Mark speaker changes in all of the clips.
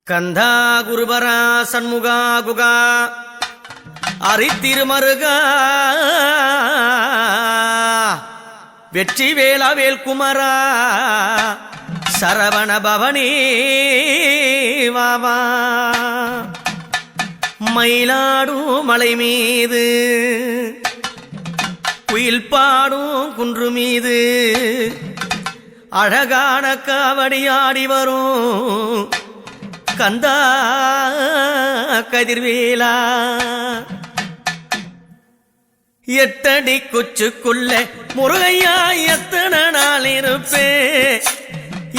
Speaker 1: கந்தா குருபரா சண்முகா குகா அரித்திருமருகா வெற்றி வேளா வேல்குமரா சரவண பவனி வாவா மயிலாடும் மலை மீது குயில் பாடும் குன்று மீது அழகான காவடியாடி வரும் கந்தா கதிர்வேலா எட்டடி குச்சுக்குள்ள முருகையா எத்தனை நாள் இருப்பே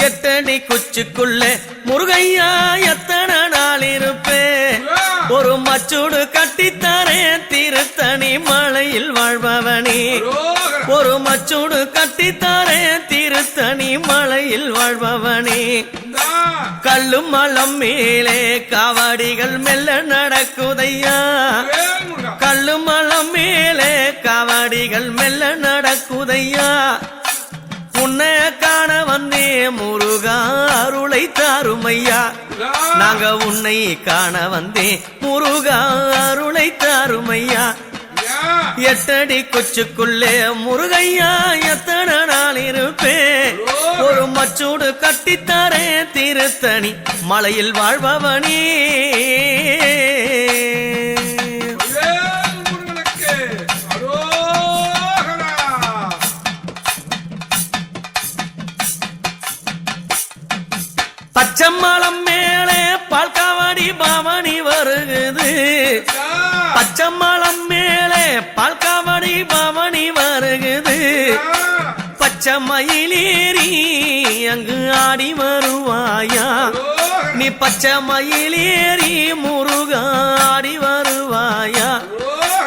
Speaker 1: எட்டடி குச்சுக்குள்ள முருகையா எத்தனை நாள் இருப்பே ஒரு மச்சூடு கட்டித்தாரே திருத்தணி மலையில் வாழ்பவனே ஒரு மச்சூடு கட்டித்தாரே திருத்தணி மலையில் வாழ்பவனே கல்லும் மலம் மேலே காவடிகள் மெல்ல நடக்குதையா கல்லும் மலம் மேலே காவடிகள் மெல்ல நடக்குதையா உன்னை காண வந்தே முருகா அருளை தாருமையா நாங்க உன்னை காண வந்தே முருகா அருளை தாருமையா எட்டடி கொச்சுக்குள்ளே முருகையா எத்தனை நாள் இருப்பே ஒரு மச்சூடு கட்டித்தாரே திருத்தணி மலையில் வாழ்பவனே பச்சம்மாளம் மேலே பால்காவடி பவனி வருகுது பச்சம்மாளம் மேலே பால்காவடி பவனி வருகுது பச்சை மயிலேறி அங்கு ஆடி வருவாயா நீ பச்சை மயிலேறி முருகா ஆடி வருவாயா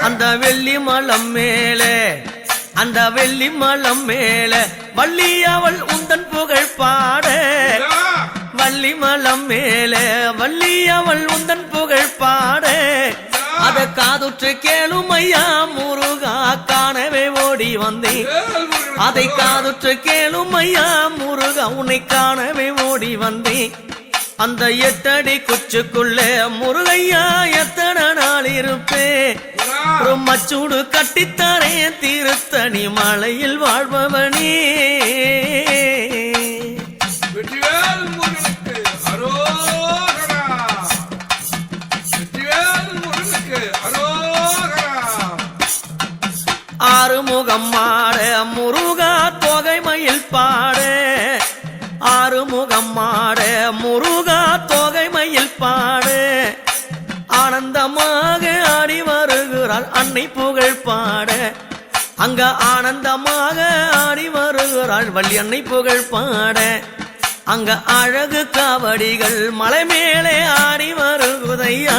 Speaker 1: அந்த வெள்ளி மலம் மேலே அந்த வெள்ளி மலம் மேலே வள்ளி அவள் உந்தன் புகழ் பாட வள்ளி மலம் மேலே வள்ளி அவள் உந்தன் புகழ் பாட அத காதுற்று கேளும் ஐயா முருகா காணவே ஓடி வந்தேன் அதை காதுற்று கேளும் ஐயா முருகா உன்னை காணவே ஓடி வந்தேன் அந்த எட்டடி குச்சுக்குள்ளே முருகையா எத்தனை நாள் இருப்பே ஒரு மச்சூடு கட்டித்தாரே திருத்தணி மலையில் வாழ்பவனே ஆறுமுகம் மாட முருகா தொகை மயில் பாட ஆறுமுகம் மாட முருகா தொகை மயில் பாட ஆனந்தமாக ஆடி வருகிறாள் அன்னை புகழ் பாட அங்க ஆனந்தமாக ஆடி வருகிறாள் வள்ளி அன்னை புகழ் பாட அங்க அழகு காவடிகள் மலை மேலே ஆடி வருகுதையா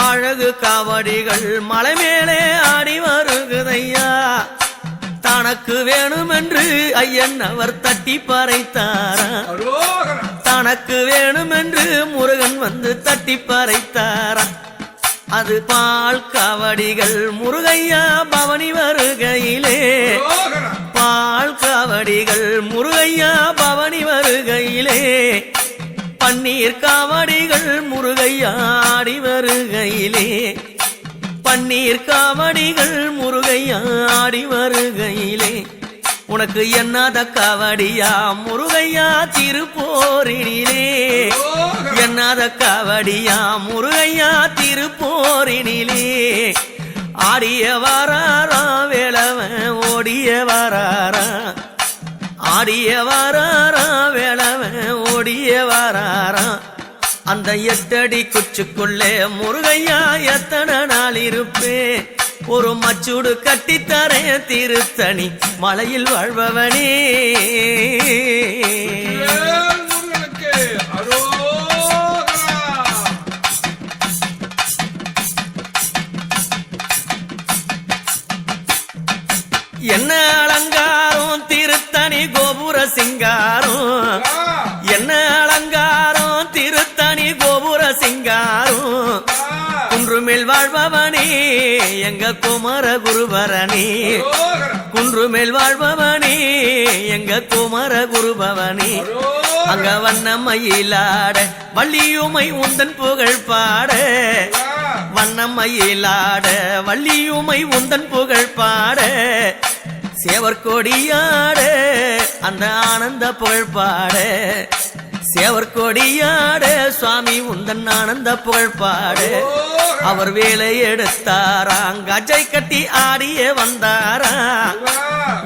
Speaker 1: அழகு காவடிகள் மலை மேலே ஆடி வருகுதையா தனக்கு வேணுமென்று ஐயன் அவர் தட்டி பறைத்தாரா தனக்கு வேணுமென்று முருகன் வந்து தட்டி பறைத்தாரா அது பால் காவடிகள் முருகையா பவனி வருகையிலே பால் காவடிகள் முருகையா பவனி வருகையிலே பன்னீர் காவடிகள் முருகையா ஆடி வருகையிலே பன்னீர் காவடிகள் முருகையா ஆடி வருகையிலே உனக்கு என்னாத காவடியா முருகையா திருப்போரினிலே என்னாத காவடியா முருகையா திருப்போரினிலே ஆடிய வாராரா வேளவன் ஓடிய வாராரா ஆடிய வாராரா வேளவன் ஓடிய வாராரா அந்த எட்டடி குச்சுக்குள்ளே முருகையா எத்தனை நாள் இருப்பே ஒரு மச்சூடு கட்டித்தரே திருத்தணி மலையில் வாழ்பவனே என்ன அலங்காரம் திருத்தணி கோபுர சிங்காரம் என்ன அலங்காரம் திருத்தணி கோபுர சிங்காரம் குன்றுமேல் வாழ்பவனே எங்க குமர குருபரனே குன்றுமேல் வாழ்பவனே எங்க குமர குருபவனே அங்க வண்ண மயிலாட வள்ளியுமை உந்தன் புகழ் பாட வண்ண மயிலாட வள்ளியுமை உந்தன் புகழ் பாட சேவர் கொடியாட அந்த ஆனந்த புகழ் பாட சேவர் கொடியாட சுவாமி உந்தன் ஆனந்த புகழ் பாட அவர் வேலை எடுத்தாராம் கஜை கட்டி ஆடிய வந்தாராம்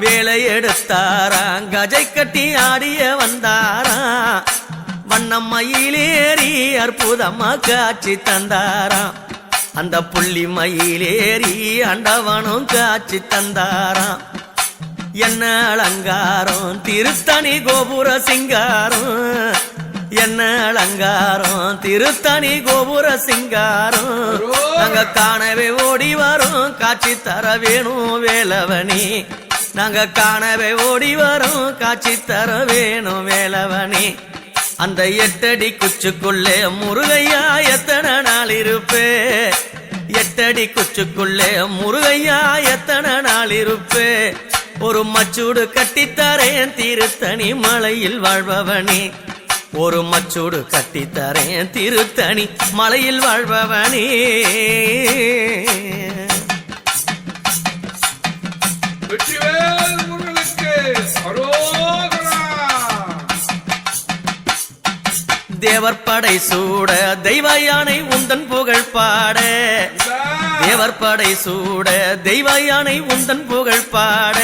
Speaker 1: வேலை எடுத்தாராம் கஜை கட்டி ஆடிய வந்தாராம் வண்ணம் மயிலேறி அற்புதமா காட்சி தந்தாராம் அந்த புள்ளி மயிலேறி அண்டவனும் காட்சி தந்தாராம் என்ன அலங்காரம் திருத்தணி கோபுர சிங்காரம் என்ன அலங்காரம் திருத்தணி கோபுர சிங்காரம் நாங்க காணவே ஓடி வரோம் காட்சி தர வேணும் வேலவனி நாங்க காணவே ஓடி வரோம் காட்சி தர வேணும் வேலவனி அந்த 8 அடி குச்சுக்குள்ளே முருகையா எத்தனை நாள் இருப்பே 8 அடி குச்சுக்குள்ளே முருகையா எத்தனை நாள் இருப்பே ஒரு மச்சூடு கட்டித்தரேன் திருத்தணி மலையில் வாழ்பவனே ஒரு மச்சூடு கட்டித்தரேன் திருத்தணி மலையில் வாழ்பவனே தேவர் படை சூட தெய்வ யானை உந்தன் புகழ் பாட தேவர் படை சூட தெய்வ யானை உந்தன் புகழ் பாட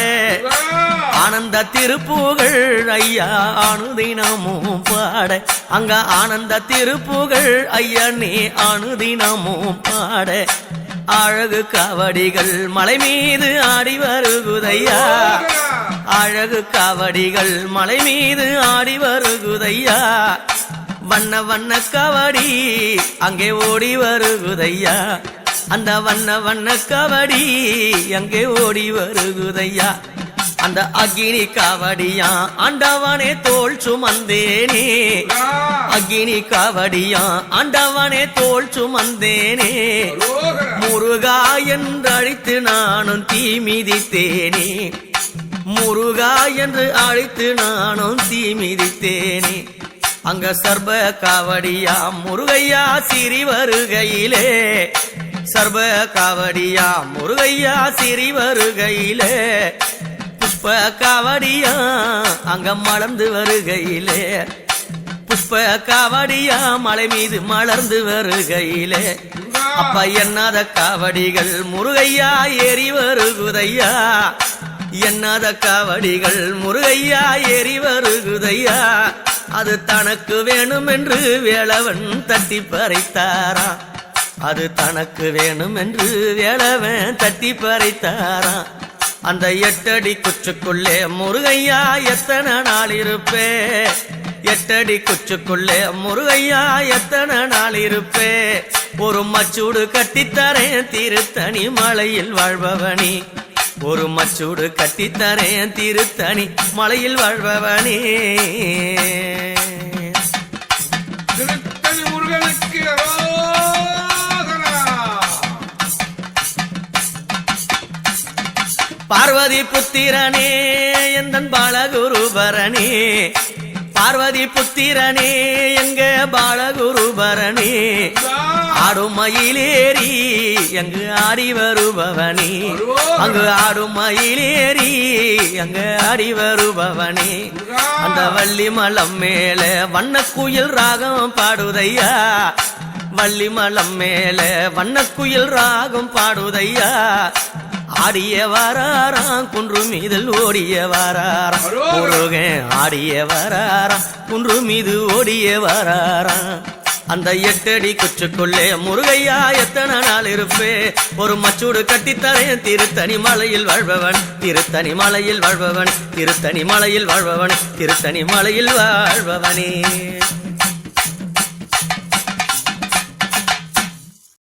Speaker 1: ஆனந்த திருப்புகழ் ஐயா அனுதினமும் பாட அங்க ஆனந்த திருப்புகழ் ஐயா நீ அனுதினமும் பாட அழகு காவடிகள் மலை மீது ஆடி வருகுதையா அழகு காவடிகள் மலை மீது ஆடி வருகுதையா வண்ண வண்ண காவடி அங்கே ஓடி வருகுதையா அந்த வண்ண வண்ண காவடி அங்கே ஓடி வருகுதையா அந்த அக்னி காவடியா ஆண்டவனே தோள் சுமந்தேனே அக்னி காவடியா ஆண்டவனே தோள் சுமந்தேனே முருகா என்று அழைத்து நானும் தீ மிதித்தேனே முருகா என்று அழைத்து நானும் தீ மிதித்தேனே அங்க சர்ப காவடியா முருகையா சிறி வருகையிலே சர்ப காவடியா முருகையா சிறி வருகையிலே புஷ்ப காவடியா அங்க மலர்ந்து வருகையிலே புஷ்ப காவடியா மலை மீது மலர்ந்து வருகையிலே அப்ப எண்ணாத காவடிகள் முருகையா ஏறி வருகுதையா எண்ணாத காவடிகள் முருகையா ஏறி வருகுதையா அது தனக்கு வேணும் என்று வேளவன் தட்டி பறைத்தாரா அது தனக்கு வேணும் என்று வேளவன் தட்டி பறைத்தாரா அந்த 8 அடி குச்சுக்குள்ளே முருகையா எத்தனை நாள் இருப்பே 8 அடி குச்சுக்குள்ளே முருகையா எத்தனை நாள் இருப்பே ஒரு மச்சூடு கட்டித்தரேன் திருத்தணி மலையில் வாழ்பவனி ஒரு மச்சூடு கட்டித்தரேன் திருத்தணி மலையில் வாழ்பவனே
Speaker 2: திருத்தணி முருகனுக்கு
Speaker 1: பார்வதி புத்திரனே எந்தன் பாலகுருபரணே பார்வதி புத்திரனே எங்க பாலகுருபரணே ஆடும் மயிலேறி எங்கு ஆடி வருபவனே அங்கு ஆடும் மயிலேறி அங்கு ஆடி வருபவனே அந்த வள்ளி மலம் மேல வண்ணக்குயில் ராகம் பாடுதையா வள்ளி மலம் மேல வண்ணக்குயில் ராகம் பாடுதையா ஆடிய வாராராம் குன்று மீதில் ஓடிய வாராராம் முருகன் ஆடிய வாராராம் குன்று மீது ஓடிய வாராராம் அந்த 8 அடி குச்சுக்குள்ளே முருகையா எத்தனை நாள் இருப்பே ஒரு மச்சூடு கட்டித்தரேன் திருத்தணி மலையில் வாழ்பவன் திருத்தணி மலையில் வாழ்பவன் திருத்தணி மலையில் வாழ்பவன் திருத்தணி மலையில் வாழ்பவனே